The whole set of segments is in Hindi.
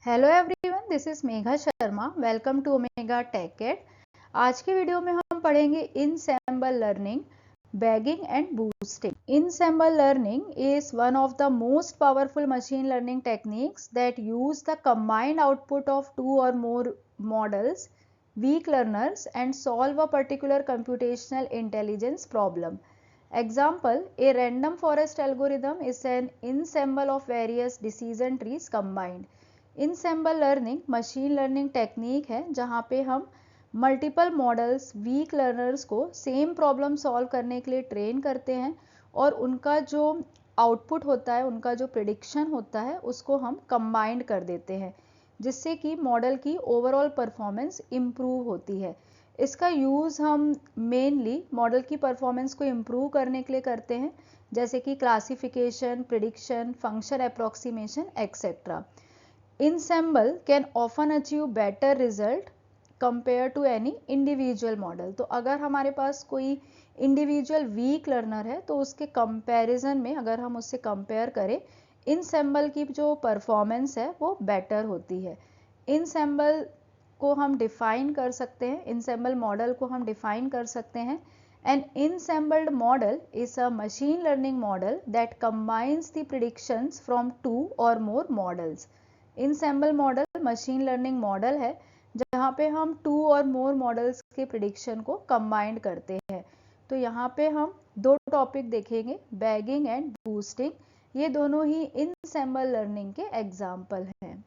Hello everyone, this is Megha Sharma. Welcome to Omega Tech Ed. आज के वीडियो में हम पढ़ेंगे ensemble learning, bagging and boosting. Ensemble learning is one of the most powerful machine learning techniques that use the combined output of two or more models, weak learners, and solve a particular computational intelligence problem. Example: a random forest algorithm is an ensemble of various decision trees combined. Ensemble learning machine learning technique है जहाँ पे हम मल्टीपल मॉडल्स, वीक लर्नर्स को सेम प्रॉब्लम सॉल्व करने के लिए ट्रेन करते हैं और उनका जो आउटपुट होता है, उनका जो प्रिडिक्शन होता है, उसको हम कंबाइंड कर देते हैं जिससे कि मॉडल की ओवरऑल परफॉर्मेंस इम्प्रूव होती है। इसका यूज़ हम मेनली मॉडल की परफॉर्मेंस को इम्प्रूव करने के लिए करते हैं, जैसे कि classification, prediction, function approximation etcetera. Ensemble can often achieve better result compared to any individual model। तो अगर हमारे पास कोई इंडिविजुअल वीक लर्नर है तो उसके कंपैरिजन में अगर हम उससे कंपेयर करें, इनसेम्बल की जो परफॉर्मेंस है वो बेटर होती है। इनसेम्बल को हम डिफाइन कर सकते हैं, इनसेम्बल मॉडल को हम डिफाइन कर सकते हैं। An ensembled model is a machine learning model that combines the predictions from two or more models। Ensemble model machine learning model है जहाँ पे हम टू और मोर मॉडल्स के प्रिडिक्शन को कंबाइंड करते हैं। तो यहाँ पे हम दो टॉपिक देखेंगे, बैगिंग एंड बूस्टिंग। ये दोनों ही इनसेम्बल लर्निंग के एग्जाम्पल हैं।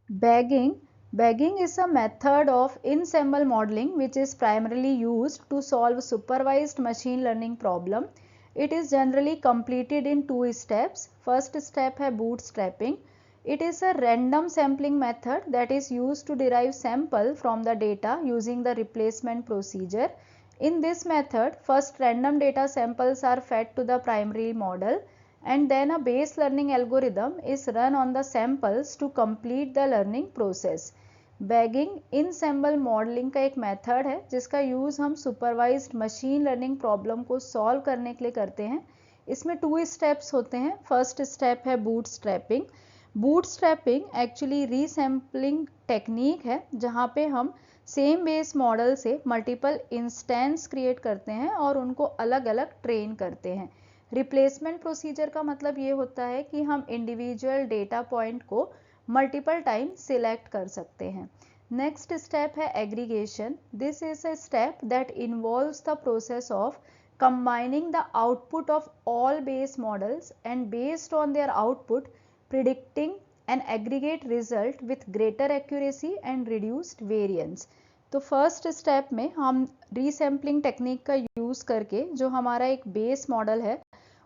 Bagging is a method of ensemble modeling which is primarily used to solve supervised machine learning problem. It is generally completed in two steps. First step है bootstrapping. It is a random sampling method that is used to derive sample from the data using the replacement procedure. In this method, first random data samples are fed to the primary model and then a base learning algorithm is run on the samples to complete the learning process. Bagging ensemble modeling का एक मेथड है जिसका यूज़ हम सुपरवाइज्ड मशीन लर्निंग प्रॉब्लम को सॉल्व करने के लिए करते हैं। इसमें टू स्टेप्स होते हैं। फर्स्ट स्टेप है बूटस्ट्रैपिंग। बूटस्ट्रैपिंग एक्चुअली रीसैम्पलिंग टेक्निक है जहाँ पे हम सेम बेस मॉडल से मल्टीपल इंस्टेंस क्रिएट करते हैं और उनको अलग अलग ट्रेन करते हैं। रिप्लेसमेंट प्रोसीजर का मतलब ये होता है कि हम इंडिविजुअल डेटा पॉइंट को मल्टीपल टाइम सिलेक्ट कर सकते हैं। नेक्स्ट स्टेप है aggregation. This is a step that involves the process of combining the output of all base models and based on their output predicting an aggregate result with greater accuracy and reduced variance। तो फर्स्ट स्टेप में हम रीसैम्पलिंग टेक्निक का यूज़ करके जो हमारा एक बेस मॉडल है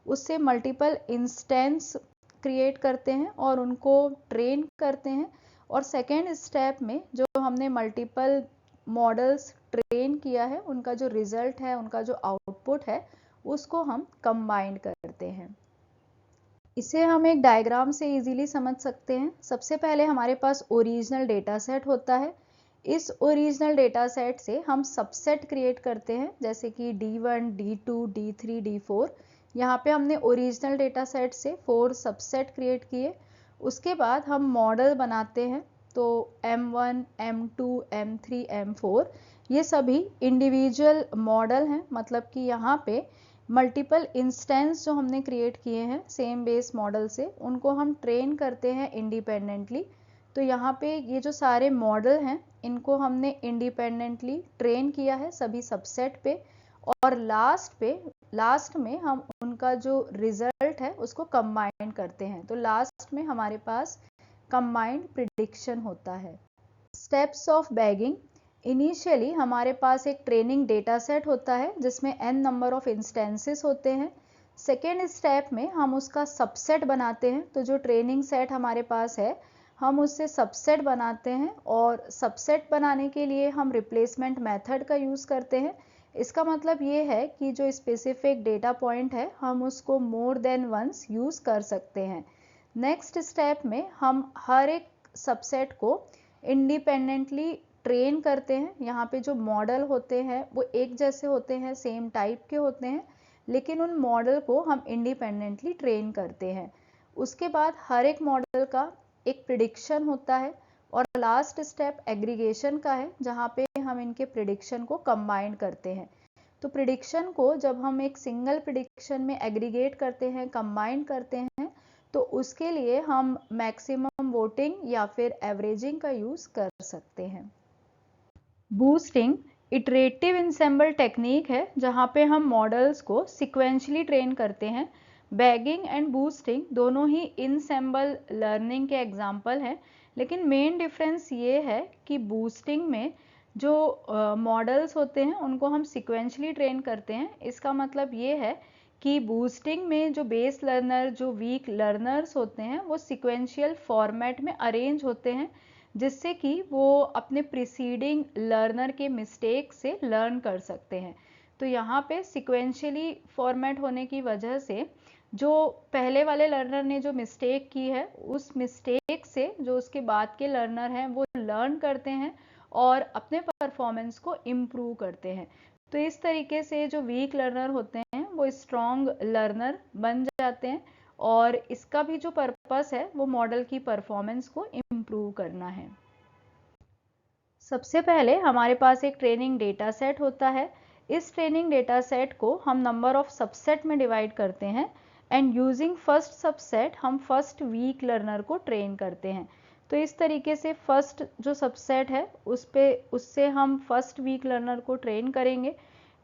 उससे मल्टीपल इंस्टेंस क्रिएट करते हैं और उनको ट्रेन करते हैं। और सेकेंड स्टेप में जो हमने मल्टीपल मॉडल्स ट्रेन किया है उनका जो रिजल्ट है, उनका जो आउटपुट है, उसको हम कंबाइंड करते हैं। इसे हम एक डायग्राम से इजीली समझ सकते हैं। सबसे पहले हमारे पास ओरिजिनल डेटा सेट होता है। इस ओरिजिनल डेटा सेट से हम सबसेट क्रिएट करते हैं, जैसे कि D1, D2, D3, D4। यहाँ पे हमने ओरिजिनल डेटा सेट से 4 सबसेट क्रिएट किए। उसके बाद हम मॉडल बनाते हैं, तो M1, M2, M3, M4 ये सभी इंडिविजुअल मॉडल हैं, मतलब कि यहाँ पे मल्टीपल इंस्टेंस जो हमने क्रिएट किए हैं सेम बेस मॉडल से, उनको हम ट्रेन करते हैं इंडिपेंडेंटली। तो यहाँ पे ये जो सारे मॉडल हैं इनको हमने इंडिपेंडेंटली ट्रेन किया है सभी सबसेट पे, और लास्ट में हम उनका जो रिजल्ट है उसको कंबाइन करते हैं। तो लास्ट में हमारे पास कंबाइंड प्रिडिक्शन होता है। Steps of bagging. इनिशियली हमारे पास एक ट्रेनिंग डेटा सेट होता है जिसमें n नंबर ऑफ इंस्टेंसेस होते हैं। सेकेंड स्टेप में हम उसका सबसेट बनाते हैं। तो जो ट्रेनिंग सेट हमारे पास है हम उससे सबसेट बनाते हैं, और सबसेट बनाने के लिए हम रिप्लेसमेंट मेथड का यूज़ करते हैं। इसका मतलब ये है कि जो स्पेसिफिक डेटा पॉइंट है हम उसको मोर देन वंस यूज़ कर सकते हैं। नेक्स्ट स्टेप में हम हर एक सबसेट को इंडिपेंडेंटली ट्रेन करते हैं। यहाँ पे जो मॉडल होते हैं वो एक जैसे होते हैं, सेम टाइप के होते हैं, लेकिन उन मॉडल को हम इंडिपेंडेंटली ट्रेन करते हैं। उसके बाद हर एक मॉडल का एक प्रिडिक्शन होता है। और लास्ट स्टेप एग्रीगेशन का है, जहाँ पे हम इनके प्रिडिक्शन को कंबाइन करते हैं। तो प्रिडिक्शन को जब हम एक सिंगल प्रिडिक्शन में एग्रीगेट करते हैं, कंबाइन करते हैं, तो उसके लिए हम मैक्सिमम वोटिंग या फिर एवरेजिंग का यूज़ कर सकते हैं। बूस्टिंग इटरेटिव इंसेंबल टेक्निक है, जहाँ पे हम मॉडल्स को सिक्वेंशली ट्रेन करते हैं। बैगिंग एंड बूस्टिंग दोनों ही इंसेंबल लर्निंग के एग्जाम्पल हैं, लेकिन मेन डिफरेंस ये है कि बूस्टिंग में जो मॉडल्स होते हैं उनको हम सिक्वेंशली ट्रेन करते हैं। इसका मतलब ये है कि बूस्टिंग में जो बेस लर्नर, जो वीक लर्नर्स होते हैं, वो सिक्वेंशियल फॉर्मेट में अरेंज होते हैं, जिससे कि वो अपने प्रीसीडिंग लर्नर के मिस्टेक से लर्न कर सकते हैं। तो यहाँ पे सिक्वेंशियली फॉर्मेट होने की वजह से जो पहले वाले लर्नर ने जो मिस्टेक की है, उस मिस्टेक से जो उसके बाद के लर्नर हैं वो लर्न करते हैं और अपने परफॉर्मेंस को इम्प्रूव करते हैं। तो इस तरीके से जो वीक लर्नर होते हैं वो स्ट्रॉन्ग लर्नर बन जाते हैं, और इसका भी जो पर्पस है वो मॉडल की परफॉर्मेंस को इम्प्रूव करना है। सबसे पहले हमारे पास एक ट्रेनिंग डेटा सेट होता है। इस ट्रेनिंग डेटा सेट को हम नंबर ऑफ सबसेट में डिवाइड करते हैं, एंड यूजिंग फर्स्ट सबसेट हम फर्स्ट वीक लर्नर को ट्रेन करते हैं। तो इस तरीके से फर्स्ट जो सबसेट है उससे हम फर्स्ट वीक लर्नर को ट्रेन करेंगे।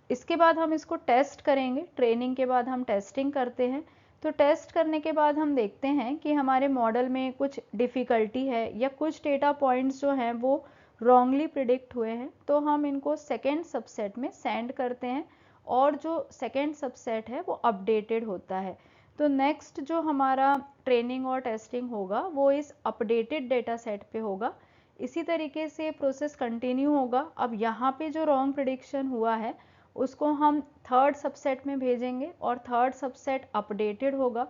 इसके बाद हम इसको टेस्ट करेंगे। ट्रेनिंग के बाद हम टेस्टिंग करते हैं। तो टेस्ट करने के बाद हम देखते हैं कि हमारे मॉडल में कुछ डिफ़िकल्टी है या कुछ डेटा पॉइंट्स जो हैं वो रॉन्गली प्रिडिक्ट हुए हैं, तो हम इनको सेकेंड सबसेट में सेंड करते हैं, और जो सेकेंड सबसेट है वो अपडेटेड होता है। तो नेक्स्ट जो हमारा ट्रेनिंग और टेस्टिंग होगा वो इस अपडेटेड डेटा सेट पे होगा। इसी तरीके से प्रोसेस कंटिन्यू होगा। अब यहाँ पे जो रॉन्ग प्रिडिक्शन हुआ है उसको हम थर्ड सबसेट में भेजेंगे, और थर्ड सबसेट अपडेटेड होगा।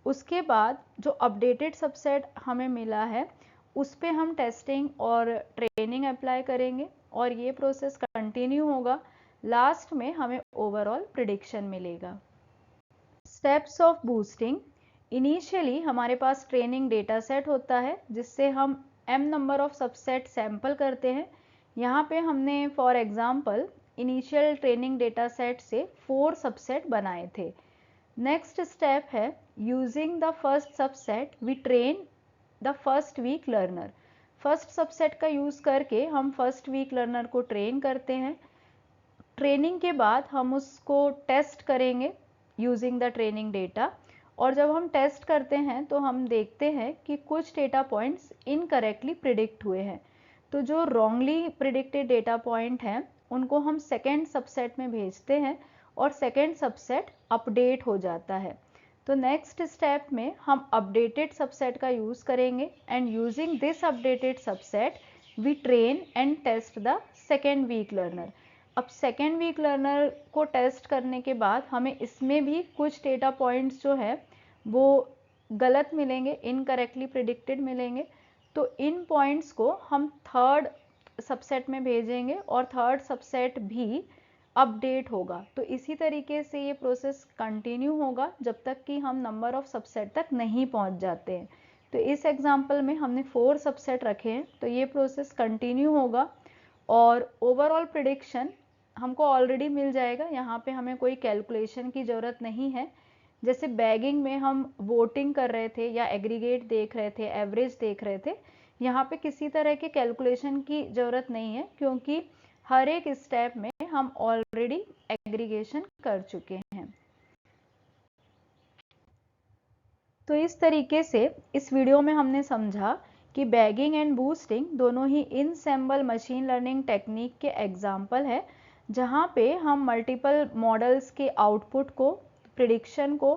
उसके बाद जो अपडेटेड सबसेट हमें मिला है उस पे हम टेस्टिंग और ट्रेनिंग अप्लाई करेंगे, और ये प्रोसेस कंटिन्यू होगा। लास्ट में हमें ओवरऑल प्रिडिक्शन मिलेगा। Steps of boosting. इनिशियली हमारे पास ट्रेनिंग डेटा सेट होता है, जिससे हम m number of subset sample करते हैं। यहाँ पे हमने for example initial training data set से 4 सबसेट बनाए थे। नेक्स्ट स्टेप है using the first subset we train the first weak learner. First subset का यूज़ करके हम फर्स्ट वीक लर्नर को ट्रेन करते हैं। ट्रेनिंग के बाद हम उसको टेस्ट करेंगे यूजिंग द ट्रेनिंग डेटा, और जब हम टेस्ट करते हैं तो हम देखते हैं कि कुछ डेटा पॉइंट्स इनकरेक्टली प्रिडिक्ट हुए हैं। तो जो रॉन्गली प्रिडिक्टेड डेटा पॉइंट हैं उनको हम सेकेंड सबसेट में भेजते हैं, और सेकेंड सबसेट अपडेट हो जाता है। तो नेक्स्ट स्टेप में हम अपडेटेड सबसेट का यूज़ करेंगे, and using this updated subset we train and test the second weak learner. अब सेकेंड वीक लर्नर को टेस्ट करने के बाद हमें इसमें भी कुछ डेटा पॉइंट्स जो है वो गलत मिलेंगे, इनकरेक्टली प्रिडिक्टेड मिलेंगे। तो इन पॉइंट्स को हम थर्ड सबसेट में भेजेंगे, और थर्ड सबसेट भी अपडेट होगा। तो इसी तरीके से ये प्रोसेस कंटिन्यू होगा जब तक कि हम नंबर ऑफ सबसेट तक नहीं पहुंच जाते हैं। तो इस एग्जांपल में हमने 4 सबसेट रखे हैं, तो ये प्रोसेस कंटिन्यू होगा, और ओवरऑल प्रिडिक्शन हमको ऑलरेडी मिल जाएगा। यहाँ पे हमें कोई कैलकुलेशन की ज़रूरत नहीं है। जैसे बैगिंग में हम वोटिंग कर रहे थे या एग्रीगेट देख रहे थे, एवरेज देख रहे थे, यहाँ पे किसी तरह के कैलकुलेशन की ज़रूरत नहीं है, क्योंकि हर एक स्टेप में हम ऑलरेडी एग्रीगेशन कर चुके हैं। तो इस तरीके से इस वीडियो में हमने समझा कि बैगिंग एंड बूस्टिंग दोनों ही इनसेम्बल मशीन लर्निंग टेक्निक के एग्जाम्पल है, जहाँ पे हम मल्टीपल मॉडल्स के आउटपुट को, प्रिडिक्शन को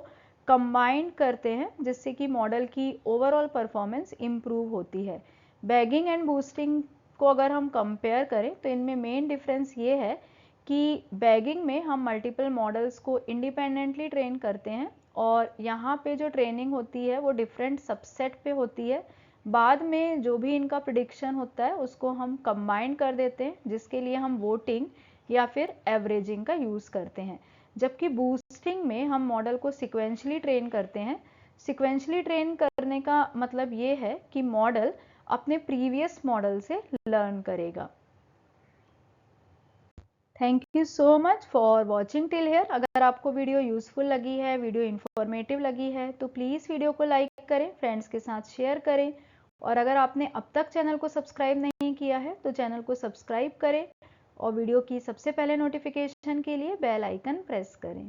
कंबाइन करते हैं, जिससे कि मॉडल की ओवरऑल परफॉर्मेंस इम्प्रूव होती है। बैगिंग एंड बूस्टिंग को अगर हम कंपेयर करें तो इनमें मेन डिफरेंस ये है कि बैगिंग में हम मल्टीपल मॉडल्स को इंडिपेंडेंटली ट्रेन करते हैं, और यहाँ पे जो ट्रेनिंग होती है वो डिफरेंट सबसेट पे होती है। बाद में जो भी इनका प्रिडिक्शन होता है उसको हम कंबाइन कर देते हैं, जिसके लिए हम वोटिंग या फिर एवरेजिंग का यूज़ करते हैं। जबकि बूस्टिंग में हम मॉडल को सिक्वेंशली ट्रेन करते हैं। सिक्वेंशली ट्रेन करने का मतलब ये है कि मॉडल अपने प्रीवियस मॉडल से लर्न करेगा। Thank you so much for watching till here. अगर आपको वीडियो यूजफुल लगी है, वीडियो इन्फॉर्मेटिव लगी है, तो प्लीज़ वीडियो को लाइक करें, फ्रेंड्स के साथ शेयर करें, और अगर आपने अब तक चैनल को सब्सक्राइब नहीं किया है तो चैनल को सब्सक्राइब करें और वीडियो की सबसे पहले नोटिफिकेशन के लिए बेल आइकन प्रेस करें।